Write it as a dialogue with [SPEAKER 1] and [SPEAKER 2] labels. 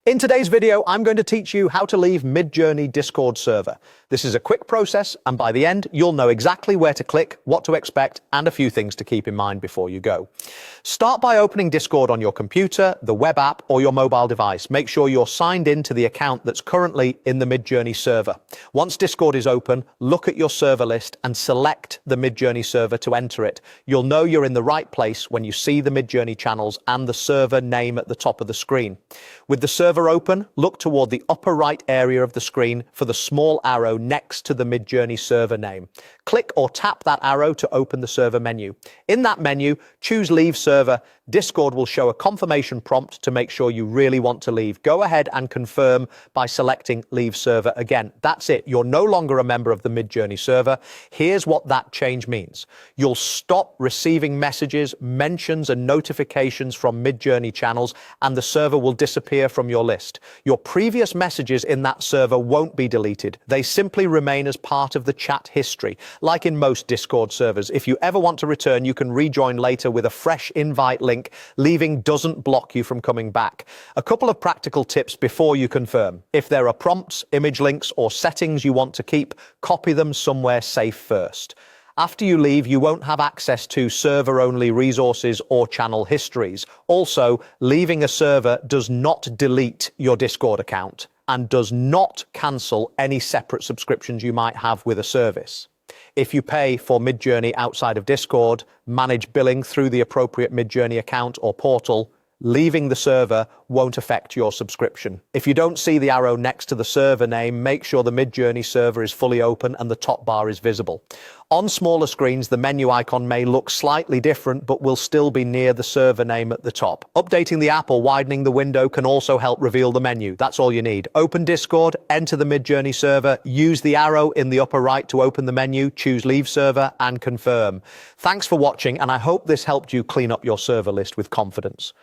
[SPEAKER 1] In today's video, I'm going to teach you how to leave Midjourney Discord server. This is a quick process, and by the end, you'll know exactly where to click, what to expect, and a few things to keep in mind before you go. Start by opening Discord on your computer, the web app, or your mobile device. Make sure you're signed in to the account that's currently in the Midjourney server. Once Discord is open, look at your server list and select the Midjourney server to enter it. You'll know you're in the right place when you see the Midjourney channels and the server name at the top of the screen. With the server open, look toward the upper right area of the screen for the small arrow next to the Midjourney server name. Click or tap that arrow to open the server menu. In that menu, choose Leave Server. Discord will show a confirmation prompt to make sure you really want to leave. Go ahead and confirm by selecting Leave Server again. That's it. You're no longer a member of the Midjourney server. Here's what that change means. You'll stop receiving messages, mentions, and notifications from Midjourney channels, and the server will disappear from your list. Your previous messages in that server won't be deleted. They simply remain as part of the chat history. Like in most Discord servers, if you ever want to return, you can rejoin later with a fresh invite link. Leaving doesn't block you from coming back. A couple of practical tips before you confirm. If there are prompts, image links, or settings you want to keep, copy them somewhere safe first. After you leave, you won't have access to server-only resources or channel histories. Also, leaving a server does not delete your Discord account and does not cancel any separate subscriptions you might have with a service. If you pay for Midjourney outside of Discord, manage billing through the appropriate Midjourney account or portal, leaving the server won't affect your subscription. If you don't see the arrow next to the server name, make sure the Midjourney server is fully open and the top bar is visible. On smaller screens, the menu icon may look slightly different, but will still be near the server name at the top. Updating the app or widening the window can also help reveal the menu. That's all you need. Open Discord, enter the Midjourney server, use the arrow in the upper right to open the menu, choose Leave Server, and confirm. Thanks for watching, and I hope this helped you clean up your server list with confidence.